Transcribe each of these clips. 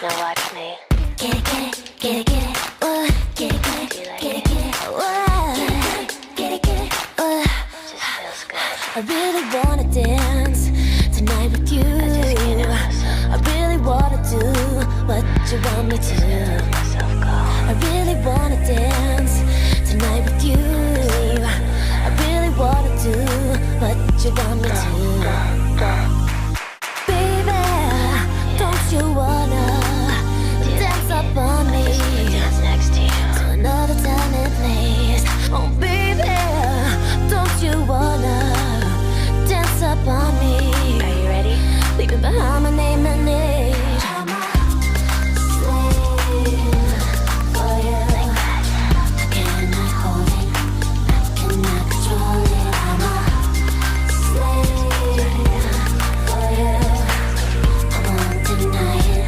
Now watch me. Get it, get it, get it, get it. Get it, get it, get it, get it. Get it, get it. Just feels good. I really wanna dance tonight with you. I really wanna do what you want me to. Myself go. I really wanna dance tonight with you. I really wanna do what you want me to. Baby, don't you wanna dance up on me? Dance next to you. To another time and place. Oh baby, don't you wanna dance up on me? Are you ready? Leaving behind my name and age. I'm a slave for you. I cannot hold it, I cannot control it. I'm a slave for you. I won't deny it,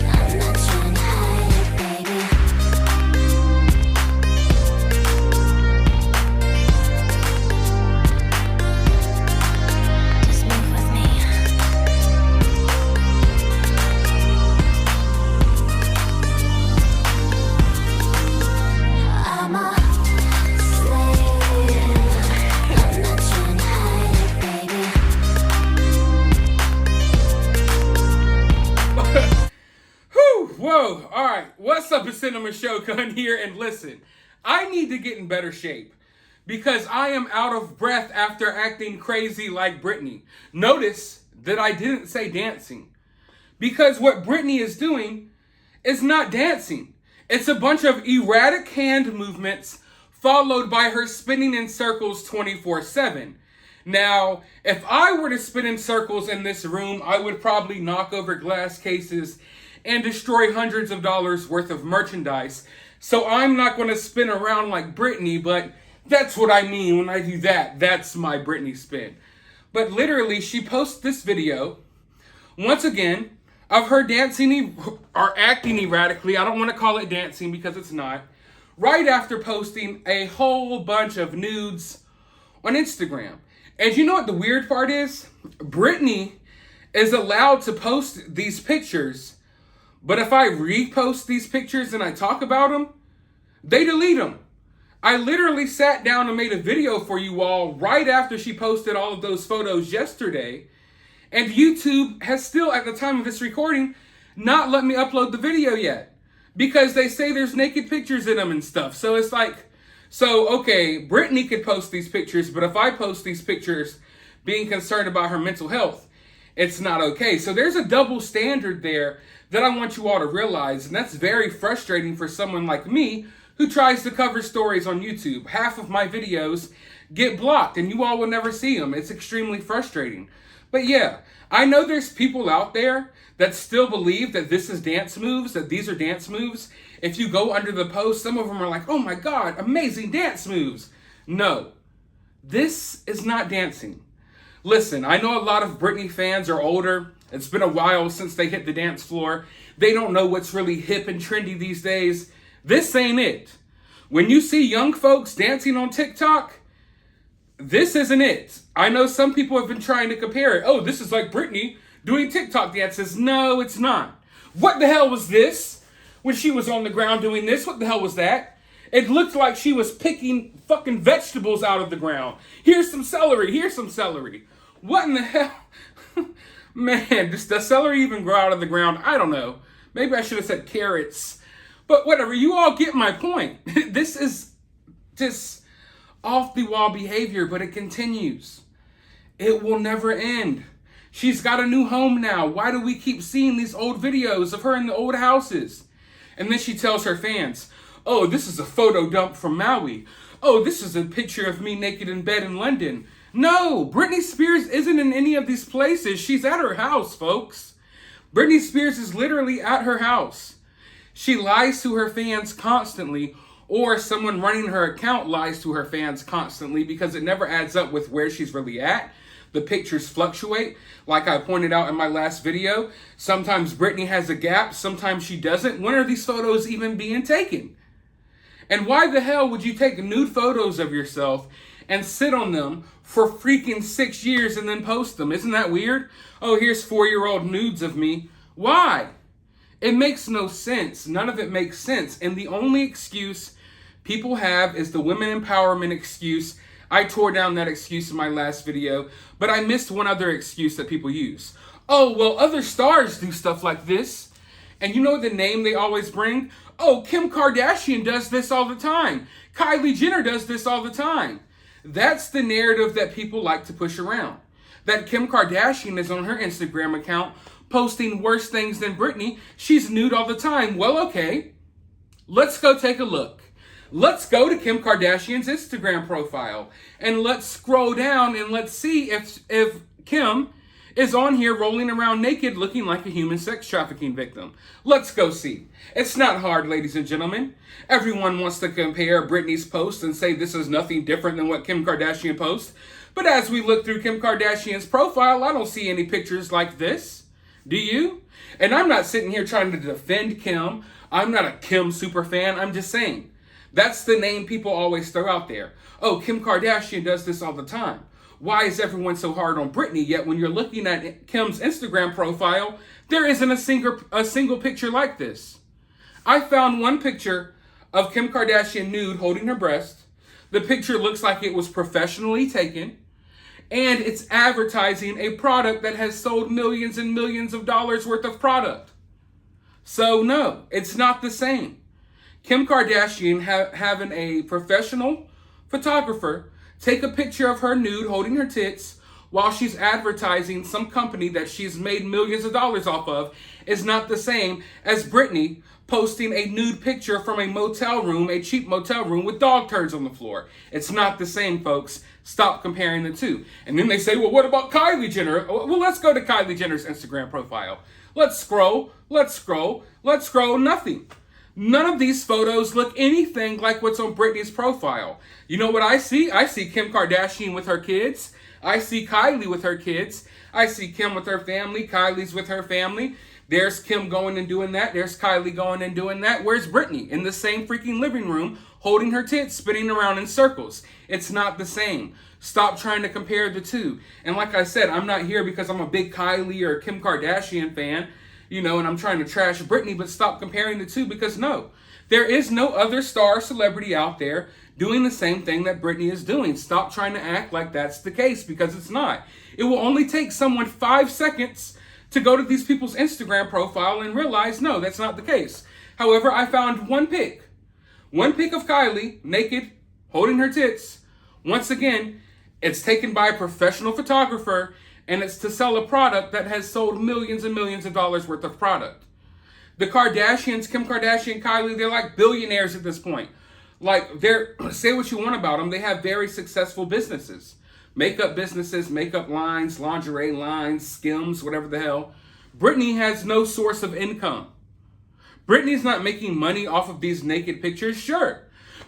I'm not trying to hide it, baby. Just move with me. I'm a slave. I'm not trying to hide it, baby. Whew, whoa, all right. What's up, it's Cinema Shogun here, and listen, I need to get in better shape because I am out of breath after acting crazy like Britney. Notice that I didn't say dancing because what Britney is doing is not dancing. It's a bunch of erratic hand movements followed by her spinning in circles 24/7. Now, if I were to spin in circles in this room, I would probably knock over glass cases and destroy hundreds of dollars worth of merchandise. So I'm not going to spin around like Britney, but that's what I mean when I do that. That's my Britney spin. But literally, she posts this video, once again, of her dancing or acting erratically. I don't want to call it dancing because it's not. Right after posting a whole bunch of nudes on Instagram. And you know what the weird part is? Britney is allowed to post these pictures, but if I repost these pictures and I talk about them, they delete them. I literally sat down and made a video for you all right after she posted all of those photos yesterday, and YouTube has still, at the time of this recording, not let me upload the video yet because they say there's naked pictures in them and stuff. So it's like, okay, Britney could post these pictures, but if I post these pictures being concerned about her mental health, it's not okay. So there's a double standard there that I want you all to realize, and that's very frustrating for someone like me who tries to cover stories on YouTube. Half of my videos get blocked, and you all will never see them. It's extremely frustrating. But yeah, I know there's people out there that still believe that this is dance moves, that these are dance moves. If you go under the post, some of them are like, oh my God, amazing dance moves. No, this is not dancing. Listen, I know a lot of Britney fans are older. It's been a while since they hit the dance floor. They don't know what's really hip and trendy these days. This ain't it. When you see young folks dancing on TikTok, this isn't it. I know some people have been trying to compare it. Oh, this is like Britney doing TikTok dances. No, it's not. What the hell was this? When she was on the ground doing this, what the hell was that? It looked like she was picking fucking vegetables out of the ground. Here's some celery. Here's some celery. What in the hell? Man, does the celery even grow out of the ground? I don't know. Maybe I should have said carrots. But whatever, you all get my point. This is just off the wall behavior, but it continues. It will never end. She's got a new home now. Why do we keep seeing these old videos of her in the old houses? And then she tells her fans, oh, this is a photo dump from Maui. Oh, this is a picture of me naked in bed in London. No, Britney Spears isn't in any of these places. She's at her house, folks. Britney Spears is literally at her house. She lies to her fans constantly, or someone running her account lies to her fans constantly because it never adds up with where she's really at. The pictures fluctuate. Like I pointed out in my last video, sometimes Britney has a gap, sometimes she doesn't. When are these photos even being taken? And why the hell would you take nude photos of yourself and sit on them for freaking 6 years and then post them? Isn't that weird? Oh, here's 4-year-old nudes of me. Why? It makes no sense. None of it makes sense. And the only excuse people have is the women empowerment excuse. I tore down that excuse in my last video, but I missed one other excuse that people use. Oh, well, other stars do stuff like this. And you know the name they always bring? Oh, Kim Kardashian does this all the time. Kylie Jenner does this all the time. That's the narrative that people like to push around. That Kim Kardashian is on her Instagram account posting worse things than Britney. She's nude all the time. Well, okay. Let's go take a look. Let's go to Kim Kardashian's Instagram profile and let's scroll down and let's see if Kim is on here rolling around naked looking like a human sex trafficking victim. Let's go see. It's not hard, ladies and gentlemen. Everyone wants to compare Britney's post and say this is nothing different than what Kim Kardashian posts. But as we look through Kim Kardashian's profile, I don't see any pictures like this. Do you? And I'm not sitting here trying to defend Kim. I'm not a Kim super fan. I'm just saying. That's the name people always throw out there. Oh, Kim Kardashian does this all the time. Why is everyone so hard on Britney? Yet when you're looking at Kim's Instagram profile, there isn't a single picture like this. I found one picture of Kim Kardashian nude holding her breast. The picture looks like it was professionally taken. And it's advertising a product that has sold millions and millions of dollars worth of product. So no, it's not the same. Kim Kardashian having a professional photographer take a picture of her nude holding her tits while she's advertising some company that she's made millions of dollars off of is not the same as Britney posting a nude picture from a motel room, a cheap motel room with dog turds on the floor. It's not the same, folks. Stop comparing the two. And then they say, well, what about Kylie Jenner? Well, let's go to Kylie Jenner's Instagram profile. Let's scroll. Nothing. None of these photos look anything like what's on Britney's profile. You know what I see? I see Kim Kardashian with her kids. I see Kylie with her kids. I see Kim with her family. Kylie's with her family. There's Kim going and doing that. There's Kylie going and doing that. Where's Britney? In the same freaking living room, holding her tits, spinning around in circles. It's not the same. Stop trying to compare the two. And like I said, I'm not here because I'm a big Kylie or Kim Kardashian fan, and I'm trying to trash Britney, but stop comparing the two because no, there is no other star celebrity out there doing the same thing that Britney is doing. Stop trying to act like that's the case because it's not. It will only take someone 5 seconds to go to these people's Instagram profile and realize, no, that's not the case. However, I found one pic of Kylie naked, holding her tits. Once again, it's taken by a professional photographer and it's to sell a product that has sold millions and millions of dollars worth of product. The Kardashians, Kim Kardashian, Kylie, they're like billionaires at this point. Like, say what you want about them, they have very successful businesses. Makeup businesses, makeup lines, lingerie lines, Skims, whatever the hell. Britney has no source of income. Britney's not making money off of these naked pictures. Sure,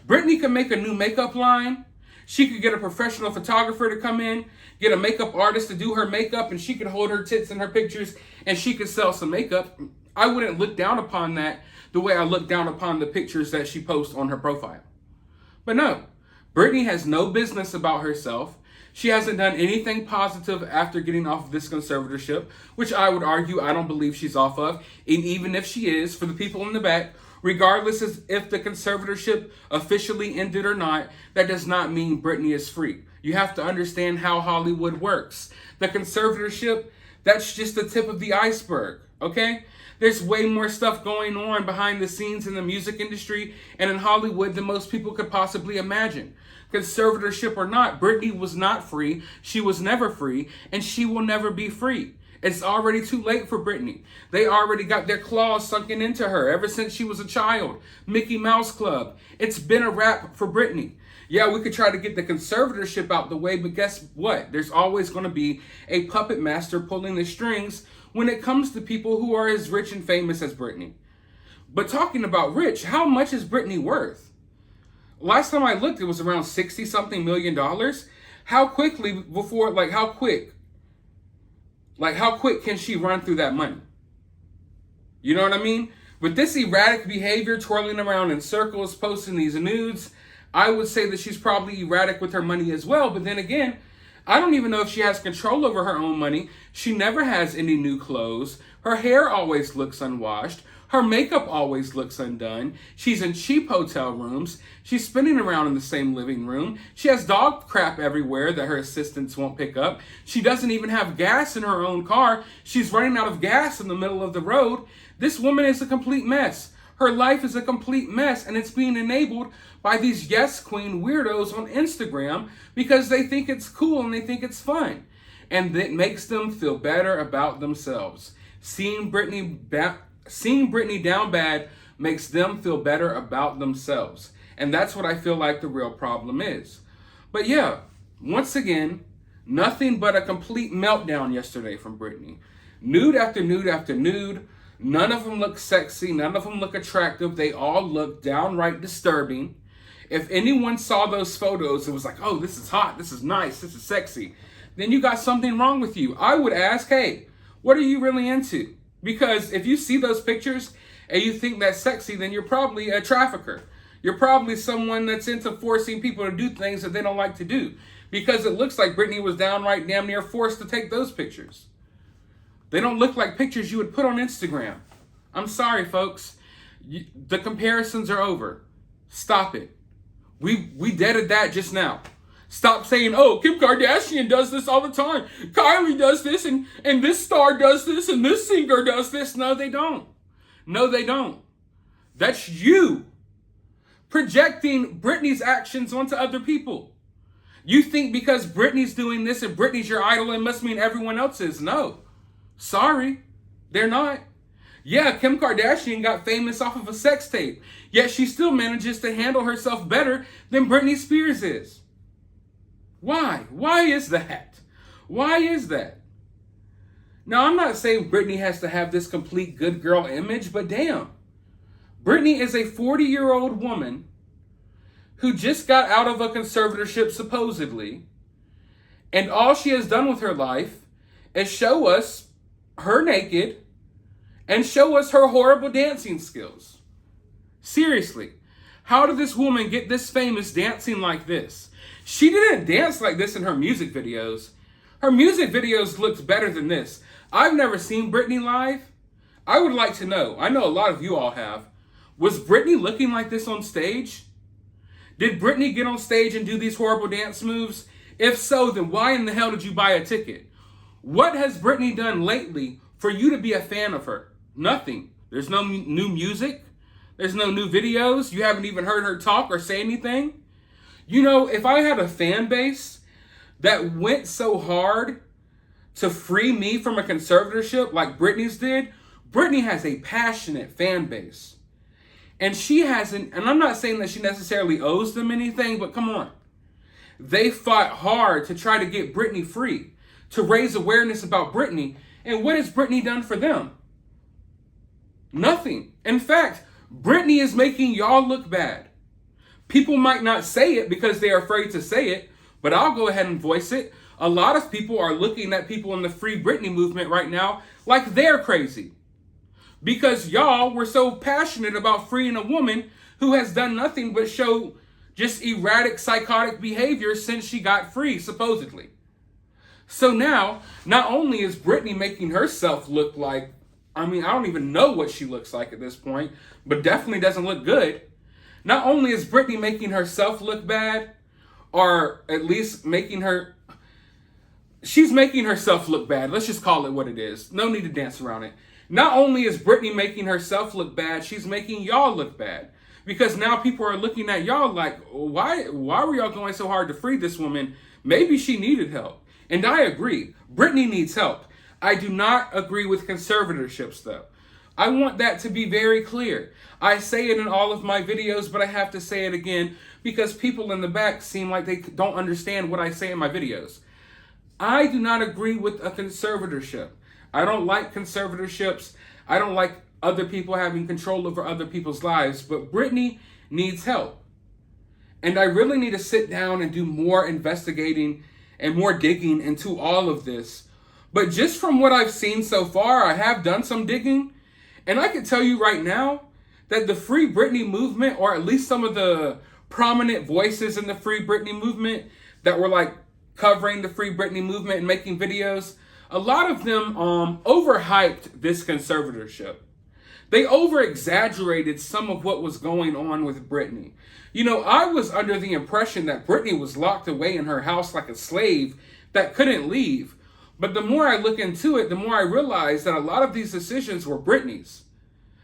Britney could make a new makeup line. She could get a professional photographer to come in, get a makeup artist to do her makeup, and she could hold her tits in her pictures, and she could sell some makeup. I wouldn't look down upon that the way I look down upon the pictures that she posts on her profile. But no, Britney has no business about herself. She hasn't done anything positive after getting off of this conservatorship, which I would argue I don't believe she's off of. And even if she is, for the people in the back, regardless as if the conservatorship officially ended or not, that does not mean Britney is free. You have to understand how Hollywood works. The conservatorship, that's just the tip of the iceberg, okay? There's way more stuff going on behind the scenes in the music industry and in Hollywood than most people could possibly imagine. Conservatorship or not, Britney was not free. She was never free, and she will never be free. It's already too late for Britney. They already got their claws sunken into her ever since she was a child. Mickey Mouse Club. It's been a wrap for Britney. Yeah, we could try to get the conservatorship out the way, but guess what? There's always going to be a puppet master pulling the strings when it comes to people who are as rich and famous as Britney. But talking about rich, how much is Britney worth? Last time I looked, it was around $60-something million. How quick can she run through that money? You know what I mean? With this erratic behavior, twirling around in circles, posting these nudes, I would say that she's probably erratic with her money as well. But then again, I don't even know if she has control over her own money. She never has any new clothes. Her hair always looks unwashed. Her makeup always looks undone. She's in cheap hotel rooms. She's spinning around in the same living room. She has dog crap everywhere that her assistants won't pick up. She doesn't even have gas in her own car. She's running out of gas in the middle of the road. This woman is a complete mess. Her life is a complete mess, and it's being enabled by these yes queen weirdos on Instagram because they think it's cool and they think it's fun. And that makes them feel better about themselves. Seeing Britney down bad makes them feel better about themselves. And that's what I feel like the real problem is. But yeah, once again, nothing but a complete meltdown yesterday from Britney. Nude after nude after nude. None of them look sexy. None of them look attractive. They all look downright disturbing. If anyone saw those photos, it was like, oh, this is hot. This is nice. This is sexy. Then you got something wrong with you. I would ask, hey, what are you really into? Because if you see those pictures and you think that's sexy, then you're probably a trafficker. You're probably someone that's into forcing people to do things that they don't like to do. Because it looks like Britney was downright damn near forced to take those pictures. They don't look like pictures you would put on Instagram. I'm sorry, folks. The comparisons are over. Stop it. We deaded that just now. Stop saying, oh, Kim Kardashian does this all the time. Kylie does this, and this star does this, and this singer does this. No, they don't. No, they don't. That's you projecting Britney's actions onto other people. You think because Britney's doing this and Britney's your idol, it must mean everyone else is. No. Sorry. They're not. Yeah, Kim Kardashian got famous off of a sex tape, yet she still manages to handle herself better than Britney Spears is. Why? Why is that? Why is that? Now, I'm not saying Britney has to have this complete good girl image, but damn. Britney is a 40-year-old woman who just got out of a conservatorship, supposedly, and all she has done with her life is show us her naked and show us her horrible dancing skills. Seriously, how did this woman get this famous dancing like this? She didn't dance like this in her music videos. Her music videos looked better than this. I've never seen Britney live. I would like to know. I know a lot of you all have. Was Britney looking like this on stage? Did Britney get on stage and do these horrible dance moves? If so, then why in the hell did you buy a ticket? What has Britney done lately for you to be a fan of her? Nothing. There's no new music. There's no new videos. You haven't even heard her talk or say anything. You know, if I had a fan base that went so hard to free me from a conservatorship like Britney's did, Britney has a passionate fan base. And she hasn't, and I'm not saying that she necessarily owes them anything, but come on. They fought hard to try to get Britney free, to raise awareness about Britney. And what has Britney done for them? Nothing. In fact, Britney is making y'all look bad. People might not say it because they're afraid to say it, but I'll go ahead and voice it. A lot of people are looking at people in the Free Britney movement right now like they're crazy. Because y'all were so passionate about freeing a woman who has done nothing but show just erratic, psychotic behavior since she got free, supposedly. So now, not only is Britney making herself look like, I don't even know what she looks like at this point, but definitely doesn't look good. Not only is Britney making herself look bad, or at least she's making herself look bad. Let's just call it what it is. No need to dance around it. Not only is Britney making herself look bad, she's making y'all look bad. Because now people are looking at y'all like, why were y'all going so hard to free this woman? Maybe she needed help. And I agree. Britney needs help. I do not agree with conservatorships, though. I want that to be very clear. I say it in all of my videos, but I have to say it again because people in the back seem like they don't understand what I say in my videos. I do not agree with a conservatorship. I don't like conservatorships. I don't like other people having control over other people's lives, but Britney needs help. And I really need to sit down and do more investigating and more digging into all of this. But just from what I've seen so far, I have done some digging, and I can tell you right now that the Free Britney movement, or at least some of the prominent voices in the Free Britney movement that were like covering the Free Britney movement and making videos, a lot of them overhyped this conservatorship. They over-exaggerated some of what was going on with Britney. You know, I was under the impression that Britney was locked away in her house like a slave that couldn't leave. But the more I look into it, the more I realize that a lot of these decisions were Britney's.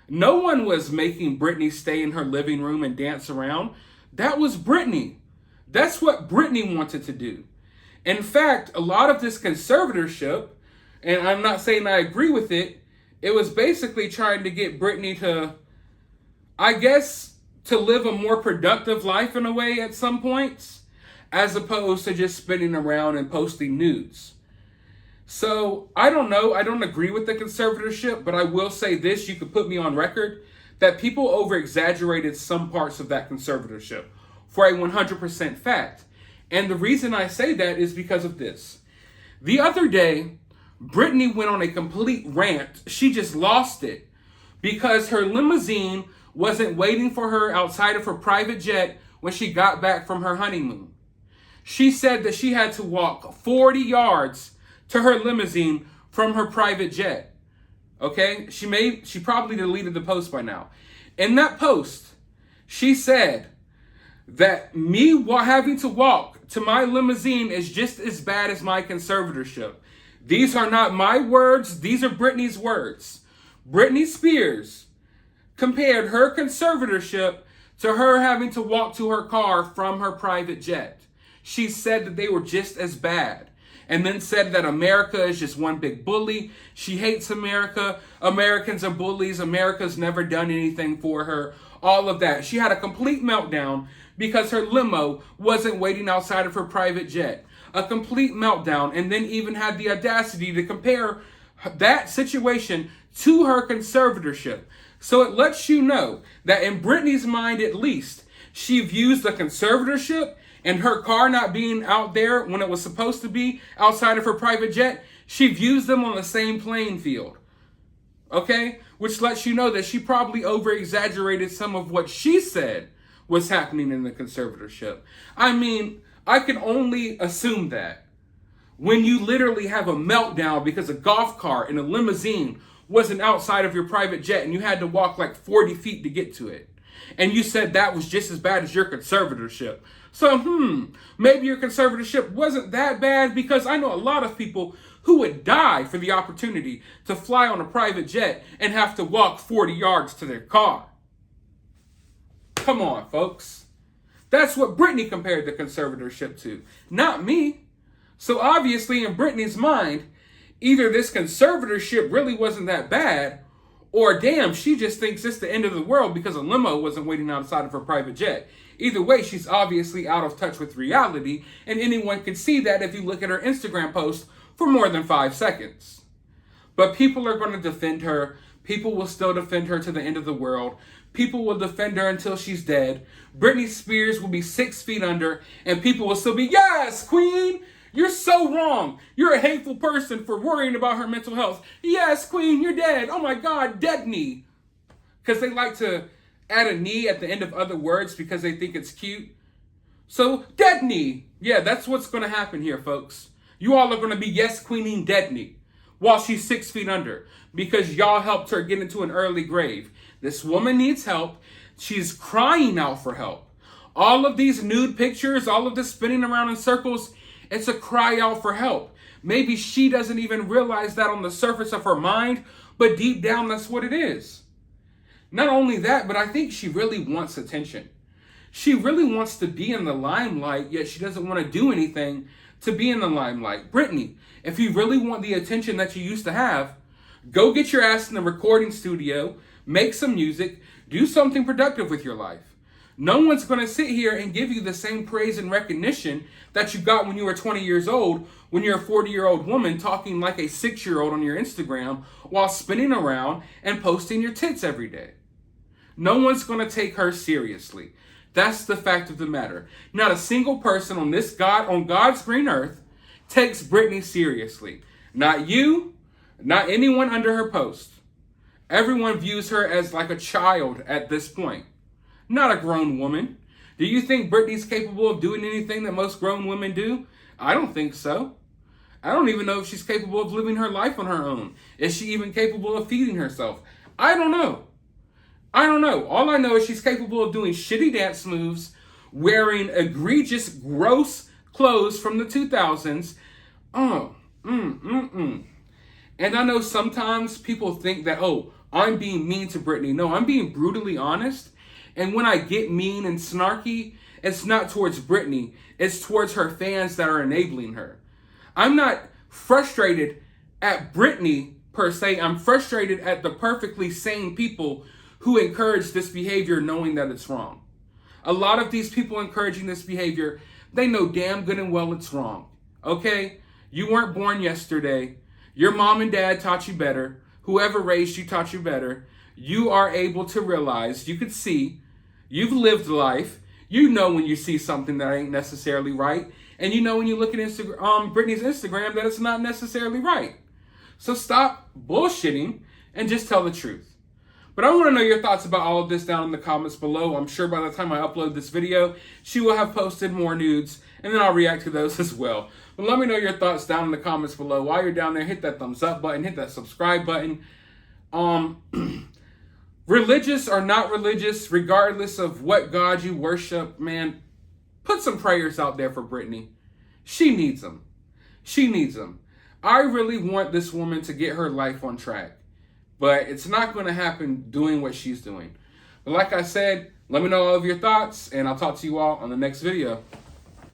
No one was making Britney stay in her living room and dance around. That was Britney. That's what Britney wanted to do. In fact, a lot of this conservatorship, and I'm not saying I agree with it, it was basically trying to get Britney to, I guess, to live a more productive life in a way at some points, as opposed to just spinning around and posting nudes. So, I don't know. I don't agree with the conservatorship, but I will say this, you could put me on record, that people over-exaggerated some parts of that conservatorship for a 100% fact. And the reason I say that is because of this. The other day, Britney went on a complete rant. She just lost it because her limousine wasn't waiting for her outside of her private jet when she got back from her honeymoon. She said that she had to walk 40 yards to her limousine from her private jet. Okay? She probably deleted the post by now. In that post, she said that me having to walk to my limousine is just as bad as my conservatorship. These are not my words. These are Britney's words. Britney Spears compared her conservatorship to her having to walk to her car from her private jet. She said that they were just as bad. And then said that America is just one big bully. She hates America. Americans are bullies. America's never done anything for her. All of that. She had a complete meltdown because her limo wasn't waiting outside of her private jet. A complete meltdown, and then even had the audacity to compare that situation to her conservatorship. So it lets you know that in Britney's mind at least, she views the conservatorship and her car not being out there when it was supposed to be outside of her private jet, she views them on the same playing field. Okay? Which lets you know that she probably over-exaggerated some of what she said was happening in the conservatorship. I mean, I can only assume that when you literally have a meltdown because a golf cart and a limousine wasn't outside of your private jet and you had to walk like 40 feet to get to it. And you said that was just as bad as your conservatorship. So, maybe your conservatorship wasn't that bad, because I know a lot of people who would die for the opportunity to fly on a private jet and have to walk 40 yards to their car. Come on, folks. That's what Britney compared the conservatorship to, not me. So obviously in Britney's mind, either this conservatorship really wasn't that bad, or damn, she just thinks it's the end of the world because a limo wasn't waiting outside of her private jet. Either way, she's obviously out of touch with reality, and anyone can see that if you look at her Instagram post for more than 5 seconds. But people are going to defend her. People will still defend her to the end of the world. People will defend her until she's dead. Britney Spears will be 6 feet under, and people will still be, yes, queen! You're so wrong. You're a hateful person for worrying about her mental health. Yes, queen, you're dead. Oh my God, dead knee. Because they like to add a knee at the end of other words because they think it's cute. So, dead knee. Yeah, that's what's going to happen here, folks. You all are going to be yes, queening dead knee while she's 6 feet under because y'all helped her get into an early grave. This woman needs help. She's crying out for help. All of these nude pictures, all of this spinning around in circles, it's a cry out for help. Maybe she doesn't even realize that on the surface of her mind, but deep down, that's what it is. Not only that, but I think she really wants attention. She really wants to be in the limelight, yet she doesn't want to do anything to be in the limelight. Britney, if you really want the attention that you used to have, go get your ass in the recording studio, make some music, do something productive with your life. No one's going to sit here and give you the same praise and recognition that you got when you were 20 years old, when you're a 40-year-old woman talking like a 6-year-old on your Instagram while spinning around and posting your tits every day. No one's going to take her seriously. That's the fact of the matter. Not a single person on God's green earth takes Britney seriously. Not you, not anyone under her post. Everyone views her as like a child at this point. Not a grown woman. Do you think Britney's capable of doing anything that most grown women do? I don't think so. I don't even know if she's capable of living her life on her own. Is she even capable of feeding herself? I don't know. I don't know. All I know is she's capable of doing shitty dance moves, wearing egregious, gross clothes from the 2000s. And I know sometimes people think that, oh, I'm being mean to Britney. No, I'm being brutally honest. And when I get mean and snarky, it's not towards Britney. It's towards her fans that are enabling her. I'm not frustrated at Britney per se. I'm frustrated at the perfectly sane people who encourage this behavior knowing that it's wrong. A lot of these people encouraging this behavior, they know damn good and well it's wrong. Okay? You weren't born yesterday. Your mom and dad taught you better. Whoever raised you taught you better. You are able to realize, you could see, you've lived life. You know when you see something that ain't necessarily right. And you know when you look at Britney's Instagram that it's not necessarily right. So stop bullshitting and just tell the truth. But I want to know your thoughts about all of this down in the comments below. I'm sure by the time I upload this video, she will have posted more nudes, and then I'll react to those as well. But let me know your thoughts down in the comments below. While you're down there, hit that thumbs up button, hit that subscribe button. Religious or not religious, regardless of what God you worship, man, put some prayers out there for Britney. She needs them. She needs them. I really want this woman to get her life on track. But it's not going to happen doing what she's doing. But like I said, let me know all of your thoughts, and I'll talk to you all on the next video.